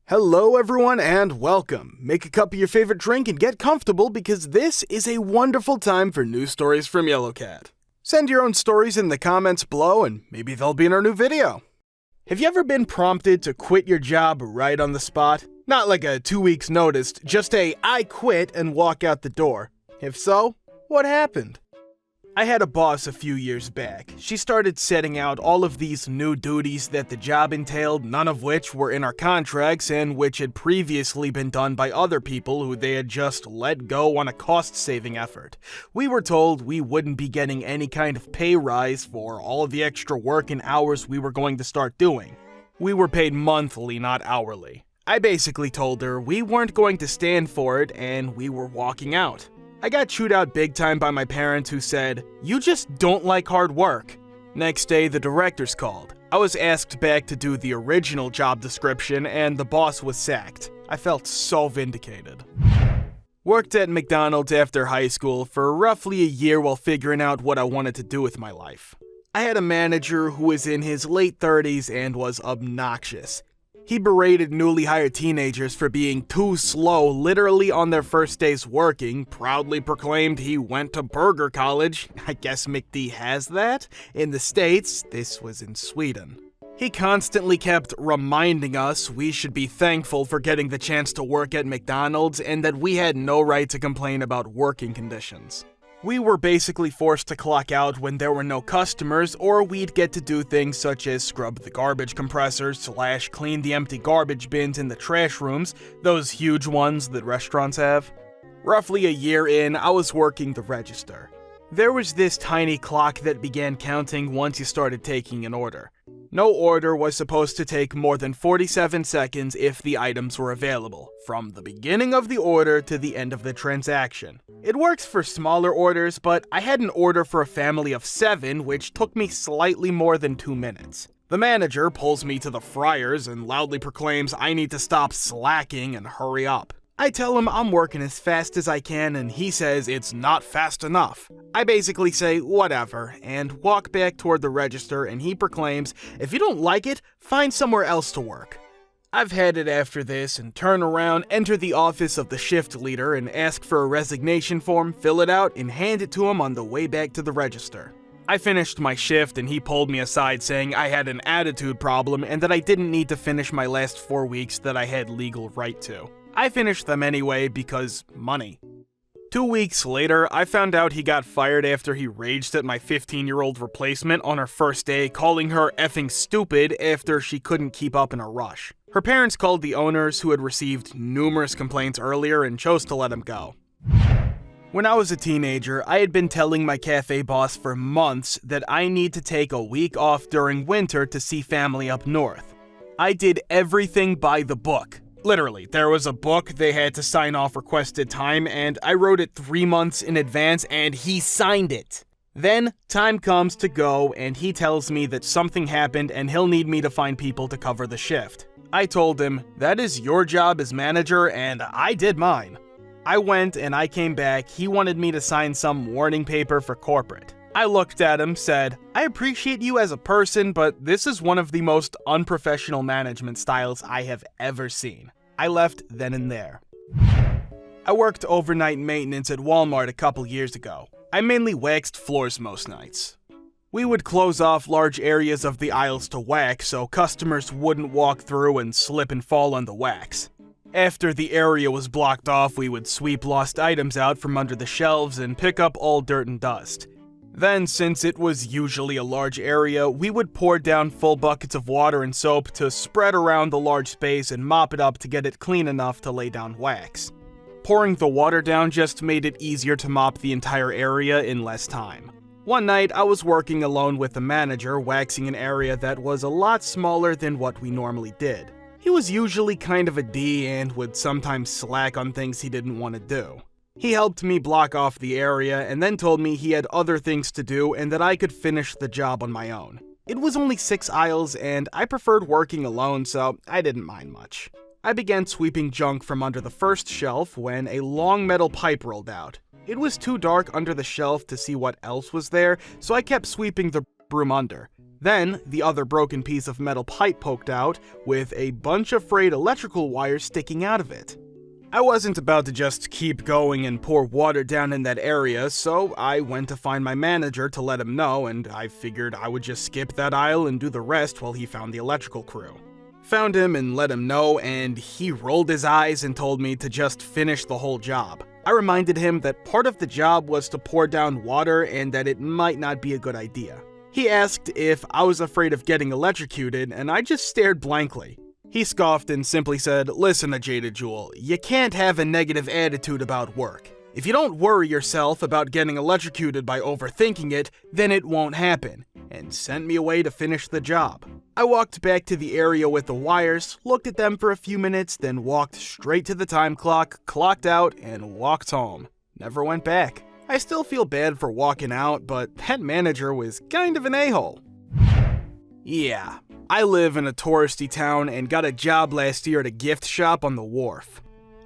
Hello everyone and welcome. Make a cup of your favorite drink and get comfortable because this is a wonderful time for news stories from Yellow Cat. Send your own stories in the comments below and maybe they'll be in our new video. Have you ever been prompted to quit your job right on the spot? Not like a 2 weeks notice, just a I quit and walk out the door. If so, what happened? I had a boss a few years back. She started setting out all of these new duties that the job entailed, none of which were in our contracts and which had previously been done by other people who they had just let go on a cost-saving effort. We were told we wouldn't be getting any kind of pay rise for all of the extra work and hours we were going to start doing. We were paid monthly, not hourly. I basically told her we weren't going to stand for it and we were walking out. I got chewed out big time by my parents who said, "You just don't like hard work." Next day, the directors called. I was asked back to do the original job description and the boss was sacked. I felt so vindicated. Worked at McDonald's after high school for roughly a year while figuring out what I wanted to do with my life. I had a manager who was in his late 30s and was obnoxious. He berated newly hired teenagers for being too slow literally on their first days working, proudly proclaimed he went to Burger College. I guess McD has that? In the States, this was in Sweden. He constantly kept reminding us we should be thankful for getting the chance to work at McDonald's and that we had no right to complain about working conditions. We were basically forced to clock out when there were no customers, or we'd get to do things such as scrub the garbage compressors / clean the empty garbage bins in the trash rooms, those huge ones that restaurants have. Roughly a year in, I was working the register. There was this tiny clock that began counting once you started taking an order. No order was supposed to take more than 47 seconds if the items were available, from the beginning of the order to the end of the transaction. It works for smaller orders, but I had an order for a family of 7, which took me slightly more than 2 minutes. The manager pulls me to the fryers and loudly proclaims I need to stop slacking and hurry up. I tell him I'm working as fast as I can and he says it's not fast enough. I basically say whatever and walk back toward the register and he proclaims if you don't like it, find somewhere else to work. I've had it after this and turn around, enter the office of the shift leader and ask for a resignation form, fill it out and hand it to him on the way back to the register. I finished my shift and he pulled me aside saying I had an attitude problem and that I didn't need to finish my last 4 weeks that I had legal right to. I finished them anyway because money. 2 weeks later, I found out he got fired after he raged at my 15-year-old replacement on her first day, calling her effing stupid after she couldn't keep up in a rush. Her parents called the owners, who had received numerous complaints earlier, and chose to let him go. When I was a teenager, I had been telling my cafe boss for months that I need to take a week off during winter to see family up north. I did everything by the book. Literally, there was a book they had to sign off requested time, and I wrote it 3 months in advance, and he signed it. Then, time comes to go, and he tells me that something happened and he'll need me to find people to cover the shift. I told him, that is your job as manager, and I did mine. I went and I came back. He wanted me to sign some warning paper for corporate. I looked at him, said, I appreciate you as a person, but this is one of the most unprofessional management styles I have ever seen. I left then and there. I worked overnight maintenance at Walmart a couple years ago. I mainly waxed floors most nights. We would close off large areas of the aisles to wax so customers wouldn't walk through and slip and fall on the wax. After the area was blocked off, we would sweep lost items out from under the shelves and pick up all dirt and dust. Then, since it was usually a large area, we would pour down full buckets of water and soap to spread around the large space and mop it up to get it clean enough to lay down wax. Pouring the water down just made it easier to mop the entire area in less time. One night, I was working alone with the manager, waxing an area that was a lot smaller than what we normally did. He was usually kind of a D and would sometimes slack on things he didn't want to do. He helped me block off the area and then told me he had other things to do and that I could finish the job on my own. It was only 6 aisles and I preferred working alone, so I didn't mind much. I began sweeping junk from under the first shelf when a long metal pipe rolled out. It was too dark under the shelf to see what else was there, so I kept sweeping the broom under. Then, the other broken piece of metal pipe poked out, with a bunch of frayed electrical wires sticking out of it. I wasn't about to just keep going and pour water down in that area, so I went to find my manager to let him know, and I figured I would just skip that aisle and do the rest while he found the electrical crew. Found him and let him know, and he rolled his eyes and told me to just finish the whole job. I reminded him that part of the job was to pour down water and that it might not be a good idea. He asked if I was afraid of getting electrocuted, and I just stared blankly. He scoffed and simply said, "Listen, Jada Jewel, you can't have a negative attitude about work. If you don't worry yourself about getting electrocuted by overthinking it, then it won't happen," and sent me away to finish the job. I walked back to the area with the wires, looked at them for a few minutes, then walked straight to the time clock, clocked out, and walked home. Never went back. I still feel bad for walking out, but that manager was kind of an a-hole. Yeah, I live in a touristy town and got a job last year at a gift shop on the wharf.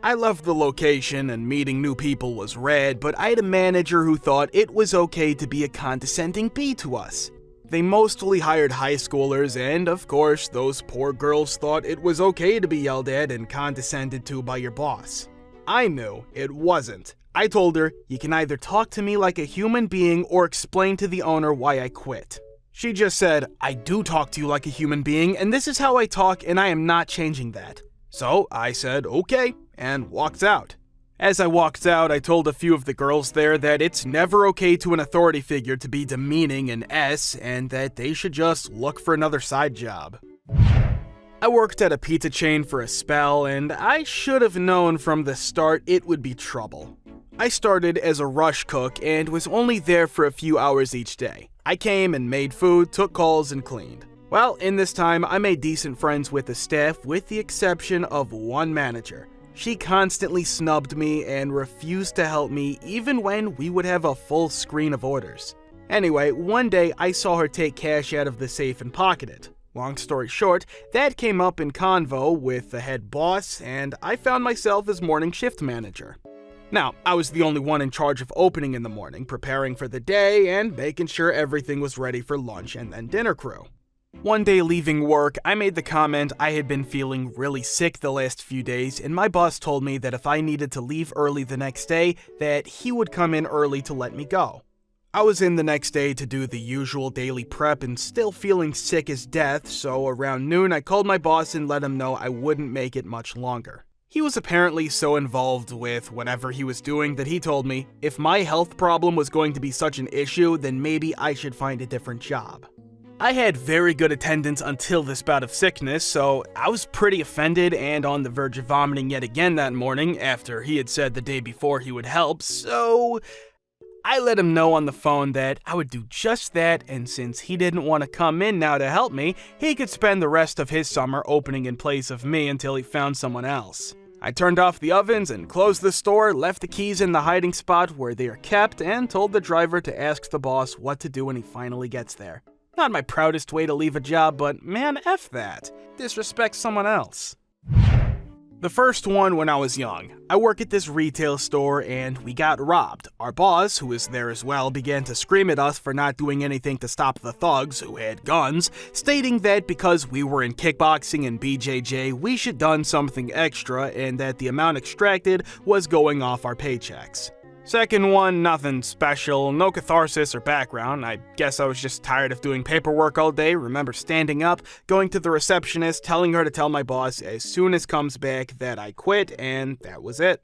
I loved the location and meeting new people was rad, but I had a manager who thought it was okay to be a condescending bee to us. They mostly hired high schoolers, and of course, those poor girls thought it was okay to be yelled at and condescended to by your boss. I knew it wasn't. I told her, "You can either talk to me like a human being or explain to the owner why I quit." She just said, "I do talk to you like a human being, and this is how I talk, and I am not changing that." So I said, "Okay," and walked out. As I walked out, I told a few of the girls there that it's never okay to an authority figure to be demeaning and and that they should just look for another side job. I worked at a pizza chain for a spell, and I should have known from the start it would be trouble. I started as a rush cook and was only there for a few hours each day. I came and made food, took calls, and cleaned. Well, in this time, I made decent friends with the staff, with the exception of one manager. She constantly snubbed me and refused to help me even when we would have a full screen of orders. Anyway, one day I saw her take cash out of the safe and pocket it. Long story short, that came up in convo with the head boss, and I found myself as morning shift manager. Now, I was the only one in charge of opening in the morning, preparing for the day, and making sure everything was ready for lunch and then dinner crew. One day leaving work, I made the comment I had been feeling really sick the last few days, and my boss told me that if I needed to leave early the next day, that he would come in early to let me go. I was in the next day to do the usual daily prep and still feeling sick as death, so around noon I called my boss and let him know I wouldn't make it much longer. He was apparently so involved with whatever he was doing that he told me if my health problem was going to be such an issue, then maybe I should find a different job. I had very good attendance until this bout of sickness, so I was pretty offended and on the verge of vomiting yet again that morning after he had said the day before he would help, so I let him know on the phone that I would do just that, and since he didn't want to come in now to help me, he could spend the rest of his summer opening in place of me until he found someone else. I turned off the ovens and closed the store, left the keys in the hiding spot where they are kept, and told the driver to ask the boss what to do when he finally gets there. Not my proudest way to leave a job, but man, F that. Disrespect someone else. The first one when I was young. I work at this retail store and we got robbed. Our boss, who was there as well, began to scream at us for not doing anything to stop the thugs, who had guns, stating that because we were in kickboxing and BJJ, we should done something extra and that the amount extracted was going off our paychecks. Second one, nothing special, no catharsis or background. I guess I was just tired of doing paperwork all day. Remember standing up, going to the receptionist, telling her to tell my boss as soon as comes back that I quit, and that was it.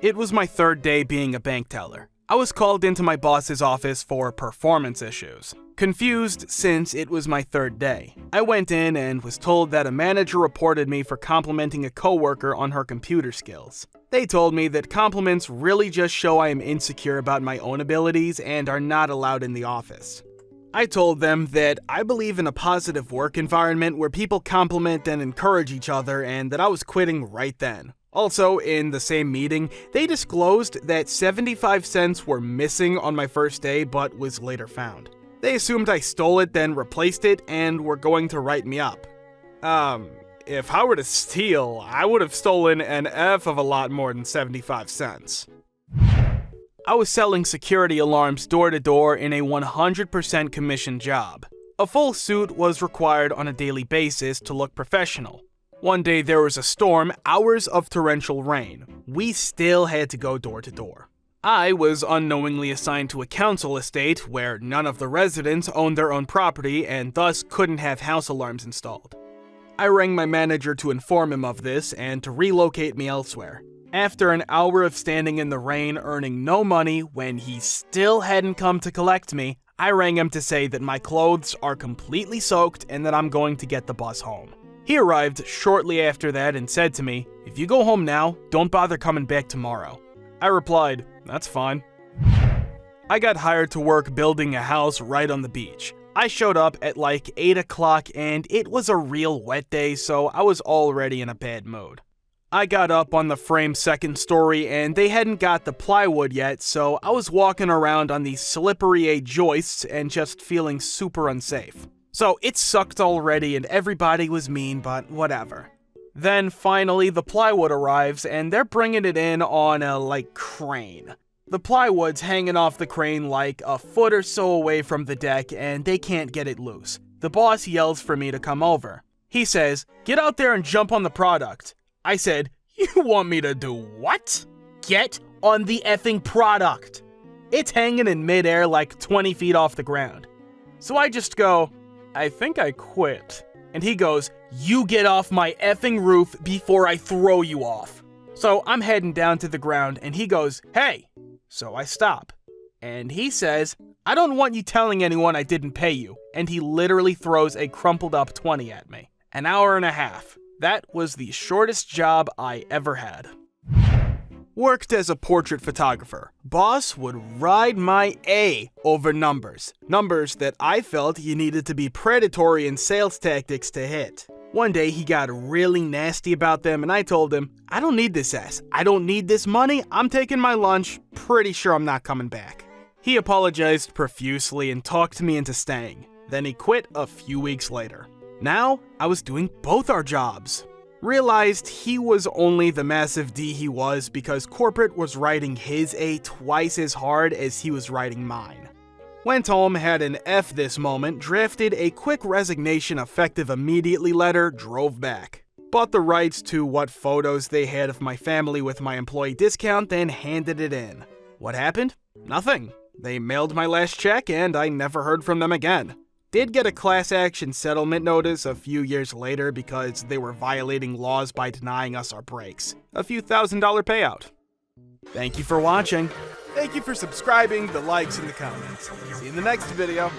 It was my third day being a bank teller. I was called into my boss's office for performance issues. Confused since it was my third day. I went in and was told that a manager reported me for complimenting a coworker on her computer skills. They told me that compliments really just show I am insecure about my own abilities and are not allowed in the office. I told them that I believe in a positive work environment where people compliment and encourage each other and that I was quitting right then. Also, in the same meeting, they disclosed that 75 cents were missing on my first day but was later found. They assumed I stole it, then replaced it, and were going to write me up. If I were to steal, I would have stolen an F of a lot more than 75 cents. I was selling security alarms door to door in a 100% commission job. A full suit was required on a daily basis to look professional. One day there was a storm, hours of torrential rain. We still had to go door to door. I was unknowingly assigned to a council estate where none of the residents owned their own property and thus couldn't have house alarms installed. I rang my manager to inform him of this and to relocate me elsewhere. After an hour of standing in the rain earning no money when he still hadn't come to collect me, I rang him to say that my clothes are completely soaked and that I'm going to get the bus home. He arrived shortly after that and said to me, "If you go home now, don't bother coming back tomorrow." I replied, "That's fine." I got hired to work building a house right on the beach. I showed up at like 8 o'clock and it was a real wet day, so I was already in a bad mood. I got up on the frame's second story and they hadn't got the plywood yet, so I was walking around on these slippery A joists and just feeling super unsafe. So it sucked already and everybody was mean, but whatever. Then finally the plywood arrives and they're bringing it in on a crane. The plywood's hanging off the crane like a foot or so away from the deck and they can't get it loose. The boss yells for me to come over. He says, "Get out there and jump on the product." I said, "You want me to do what?" "Get on the effing product." It's hanging in midair like 20 feet off the ground. So I just go, "I think I quit." And he goes, "You get off my effing roof before I throw you off." So I'm heading down to the ground and he goes, "Hey." So I stop. And he says, "I don't want you telling anyone I didn't pay you." And he literally throws a crumpled up 20 at me. An hour and a half. That was the shortest job I ever had. Worked as a portrait photographer. Boss would ride my A over numbers. Numbers that I felt you needed to be predatory in sales tactics to hit. One day he got really nasty about them and I told him, "I don't need this ass. I don't need this money. I'm taking my lunch. Pretty sure I'm not coming back." He apologized profusely and talked me into staying. Then he quit a few weeks later. Now, I was doing both our jobs. Realized he was only the massive D he was because corporate was writing his A twice as hard as he was writing mine. Went home, had an F this moment, drafted a quick resignation effective immediately letter, drove back. Bought the rights to what photos they had of my family with my employee discount, then handed it in. What happened? Nothing. They mailed my last check and I never heard from them again. Did get a class action settlement notice a few years later because they were violating laws by denying us our breaks. A few $1,000 payout. Thank you for watching. Thank you for subscribing, the likes, and the comments. See you in the next video.